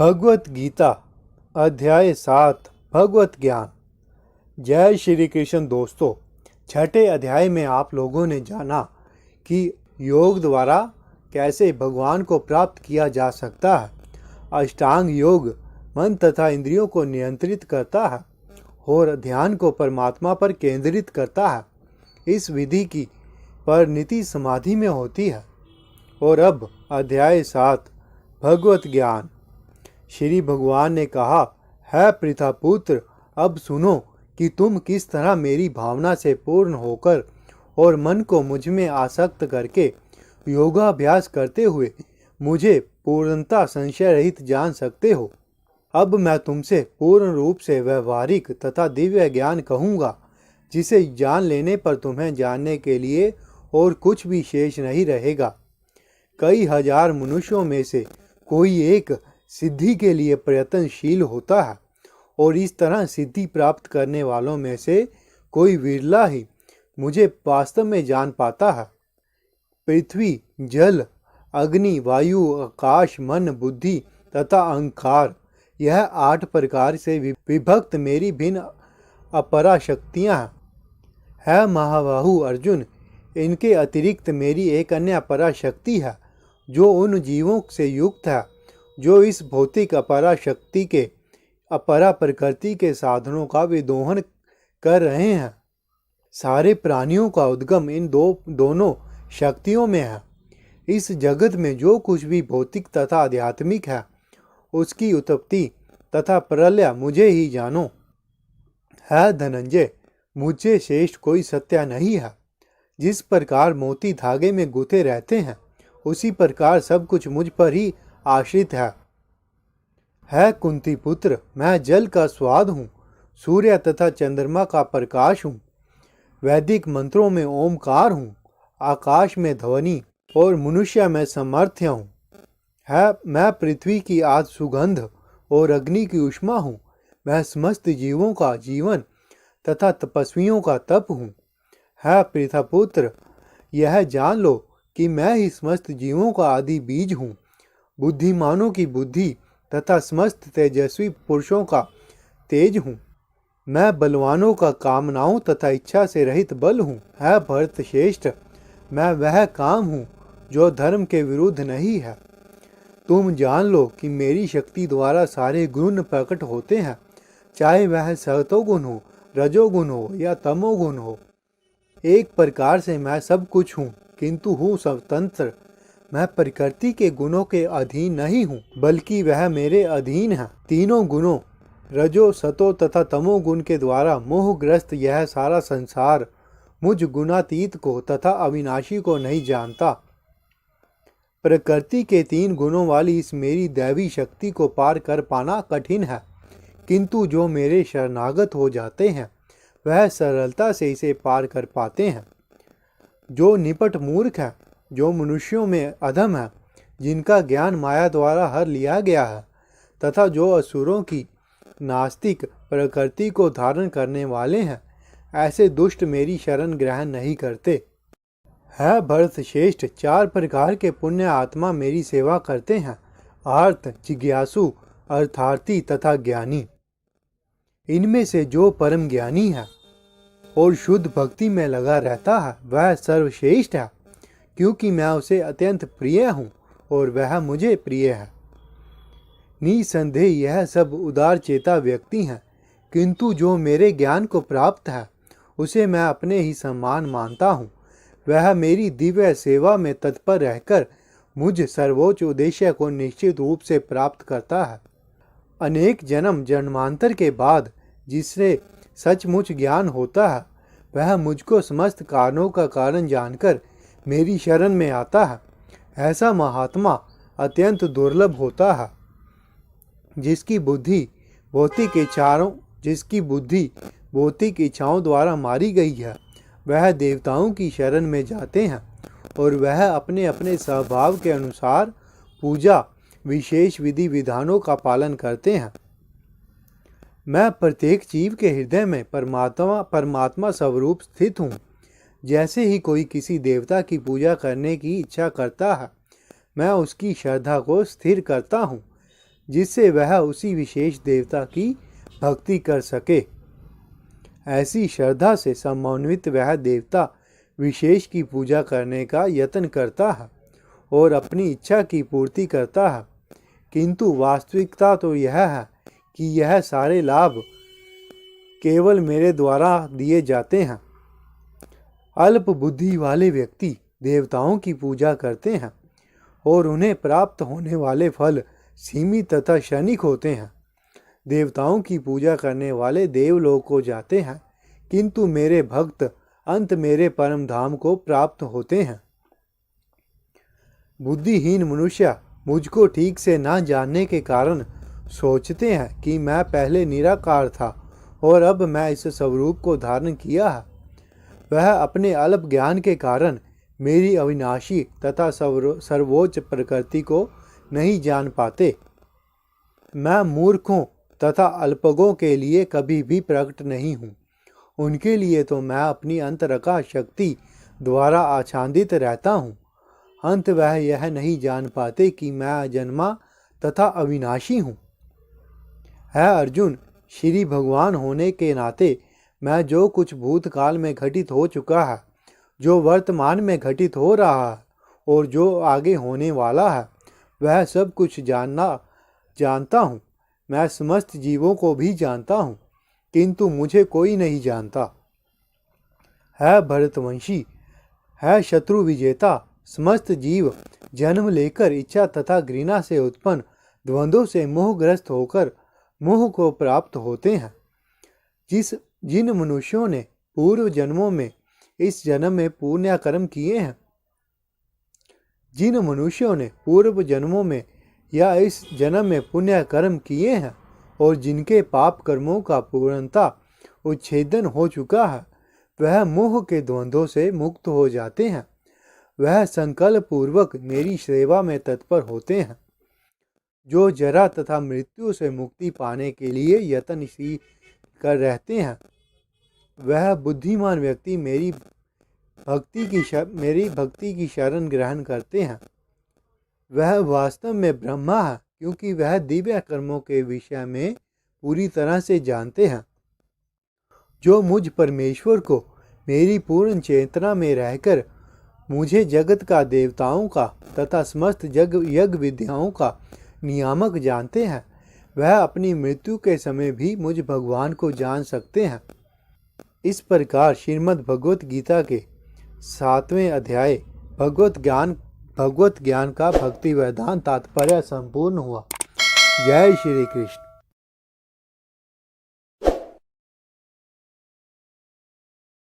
भगवत गीता अध्याय 7 भगवत ज्ञान। जय श्री कृष्ण दोस्तों। छठे अध्याय में आप लोगों ने जाना कि योग द्वारा कैसे भगवान को प्राप्त किया जा सकता है। अष्टांग योग मन तथा इंद्रियों को नियंत्रित करता है और ध्यान को परमात्मा पर केंद्रित करता है। इस विधि की परिणति समाधि में होती है। और अब अध्याय 7 भगवत ज्ञान। श्री भगवान ने कहा, है पृथा पुत्र, अब सुनो कि तुम किस तरह मेरी भावना से पूर्ण होकर और मन को मुझ में आसक्त करके योगाभ्यास करते हुए मुझे पूर्णता संशय रहित जान सकते हो। अब मैं तुमसे पूर्ण रूप से व्यवहारिक तथा दिव्य ज्ञान कहूँगा, जिसे जान लेने पर तुम्हें जानने के लिए और कुछ भी शेष नहीं रहेगा। कई हजार मनुष्यों में से कोई एक सिद्धि के लिए प्रयत्नशील होता है और इस तरह सिद्धि प्राप्त करने वालों में से कोई विरला ही मुझे वास्तव में जान पाता है। पृथ्वी, जल, अग्नि, वायु, आकाश, मन, बुद्धि तथा अहंकार, यह 8 प्रकार से विभक्त मेरी भिन्न अपरा शक्तियाँ हैं। है महाबाहु अर्जुन, इनके अतिरिक्त मेरी एक अन्य अपरा शक्ति है जो उन जीवों से युक्त है जो इस भौतिक अपरा शक्ति के अपरा प्रकृति के साधनों का विदोहन कर रहे हैं। सारे प्राणियों का उद्गम इन दोनों शक्तियों में है। इस जगत में जो कुछ भी भौतिक तथा आध्यात्मिक है, उसकी उत्पत्ति तथा प्रलय मुझे ही जानो। है धनंजय, मुझसे श्रेष्ठ कोई सत्य नहीं है। जिस प्रकार मोती धागे में गुथे रहते हैं, उसी प्रकार सब कुछ मुझ पर ही आश्रित है कुंती पुत्र, मैं जल का स्वाद हूँ, सूर्य तथा चंद्रमा का प्रकाश हूँ, वैदिक मंत्रों में ओमकार हूँ, आकाश में ध्वनि और मनुष्य में सामर्थ्य हूँ। मैं पृथ्वी की आज सुगंध और अग्नि की ऊष्मा हूँ। मैं समस्त जीवों का जीवन तथा तपस्वियों का तप हूँ। है पृथापुत्र, यह जान लो कि मैं ही समस्त जीवों का आदि बीज हूँ, बुद्धिमानों की बुद्धि तथा समस्त तेजस्वी पुरुषों का तेज हूँ। मैं बलवानों का कामनाओं तथा इच्छा से रहित बल हूँ। है भरत श्रेष्ठ, मैं वह काम हूँ जो धर्म के विरुद्ध नहीं है। तुम जान लो कि मेरी शक्ति द्वारा सारे गुण प्रकट होते हैं, चाहे वह सतोगुण हो, रजोगुण हो या तमोगुण हो। एक प्रकार से मैं सब कुछ हूँ, किंतु हूँ स्वतंत्र। मैं प्रकृति के गुणों के अधीन नहीं हूँ, बल्कि वह मेरे अधीन है। तीनों गुणों रजो, सतो तथा तमो गुण के द्वारा मोहग्रस्त यह सारा संसार मुझ गुणातीत को तथा अविनाशी को नहीं जानता। प्रकृति के 3 गुणों वाली इस मेरी दैवी शक्ति को पार कर पाना कठिन है, किंतु जो मेरे शरणागत हो जाते हैं वह सरलता से इसे पार कर पाते हैं। जो निपट मूर्ख है, जो मनुष्यों में अधम है, जिनका ज्ञान माया द्वारा हर लिया गया है, तथा जो असुरों की नास्तिक प्रकृति को धारण करने वाले हैं, ऐसे दुष्ट मेरी शरण ग्रहण नहीं करते। है भरत श्रेष्ठ, 4 प्रकार के पुण्य आत्मा मेरी सेवा करते हैं, आर्त, जिज्ञासु, अर्थार्थी तथा ज्ञानी। इनमें से जो परम ज्ञानी है और शुद्ध भक्ति में लगा रहता है, वह सर्वश्रेष्ठ है, क्योंकि मैं उसे अत्यंत प्रिय हूँ और वह मुझे प्रिय है। निसंदेह यह सब उदार चेता व्यक्ति हैं, किंतु जो मेरे ज्ञान को प्राप्त है उसे मैं अपने ही समान मानता हूँ। वह मेरी दिव्य सेवा में तत्पर रहकर मुझ सर्वोच्च उद्देश्य को निश्चित रूप से प्राप्त करता है। अनेक जन्म जन्मांतर के बाद जिससे सचमुच ज्ञान होता है, वह मुझको समस्त कारणों का कारण जानकर मेरी शरण में आता है। ऐसा महात्मा अत्यंत दुर्लभ होता है, जिसकी बुद्धि भौतिक इच्छाओं द्वारा मारी गई है। वह देवताओं की शरण में जाते हैं और वह अपने अपने स्वभाव के अनुसार पूजा विशेष विधि विधानों का पालन करते हैं। मैं प्रत्येक जीव के हृदय में परमात्मा स्वरूप स्थित हूँ। जैसे ही कोई किसी देवता की पूजा करने की इच्छा करता है, मैं उसकी श्रद्धा को स्थिर करता हूँ। जिससे वह उसी विशेष देवता की भक्ति कर सके। ऐसी श्रद्धा से समन्वित वह देवता विशेष की पूजा करने का यत्न करता है और अपनी इच्छा की पूर्ति करता है, किंतु वास्तविकता तो यह है कि यह सारे लाभ केवल मेरे द्वारा दिए जाते हैं। अल्प बुद्धि वाले व्यक्ति देवताओं की पूजा करते हैं और उन्हें प्राप्त होने वाले फल सीमित तथा क्षणिक होते हैं। देवताओं की पूजा करने वाले देवलोक को जाते हैं, किंतु मेरे भक्त अंत मेरे परम धाम को प्राप्त होते हैं। बुद्धिहीन मनुष्य मुझको ठीक से ना जानने के कारण सोचते हैं कि मैं पहले निराकार था और अब मैं इस स्वरूप को धारण किया है। वह अपने अल्प ज्ञान के कारण मेरी अविनाशी तथा सर्वोच्च प्रकृति को नहीं जान पाते। मैं मूर्खों तथा अल्पज्ञों के लिए कभी भी प्रकट नहीं हूँ। उनके लिए तो मैं अपनी अंतरका शक्ति द्वारा आच्छादित रहता हूँ। अंत वह यह नहीं जान पाते कि मैं अजन्मा तथा अविनाशी हूँ। है अर्जुन, श्री भगवान होने के नाते मैं जो कुछ भूतकाल में घटित हो चुका है, जो वर्तमान में घटित हो रहा है और जो आगे होने वाला है, वह सब कुछ जानता हूँ। मैं समस्त जीवों को भी जानता हूँ, किंतु मुझे कोई नहीं जानता। है भरतवंशी, है शत्रु विजेता, समस्त जीव जन्म लेकर इच्छा तथा घृणा से उत्पन्न द्वंद्वों से मोहग्रस्त होकर मोह को प्राप्त होते हैं। जिन मनुष्यों ने पूर्व जन्मों में इस जन्म में पुण्य कर्म किए हैं, जिन मनुष्यों ने पूर्व जन्मों में या इस जन्म में पुण्य कर्म किए हैं और जिनके पाप कर्मों का पूर्णतः उच्छेदन हो चुका है, वह मोह के द्वंद्वों से मुक्त हो जाते हैं। वह संकल्प पूर्वक मेरी सेवा में तत्पर होते हैं। जो जरा तथा मृत्यु से मुक्ति पाने के लिए यत्नशील कर रहते हैं, वह बुद्धिमान व्यक्ति मेरी भक्ति की शरण ग्रहण करते हैं। वह वास्तव में ब्रह्मा है, क्योंकि वह दिव्य कर्मों के विषय में पूरी तरह से जानते हैं। जो मुझ परमेश्वर को मेरी पूर्ण चेतना में रहकर मुझे जगत का, देवताओं का तथा समस्त यज्ञ विद्याओं का नियामक जानते हैं, वह अपनी मृत्यु के समय भी मुझ भगवान को जान सकते हैं। इस प्रकार श्रीमद् भगवत गीता के 7वें अध्याय भगवत ज्ञान का भक्ति वेदांत तात्पर्य संपूर्ण हुआ। जय श्री कृष्ण।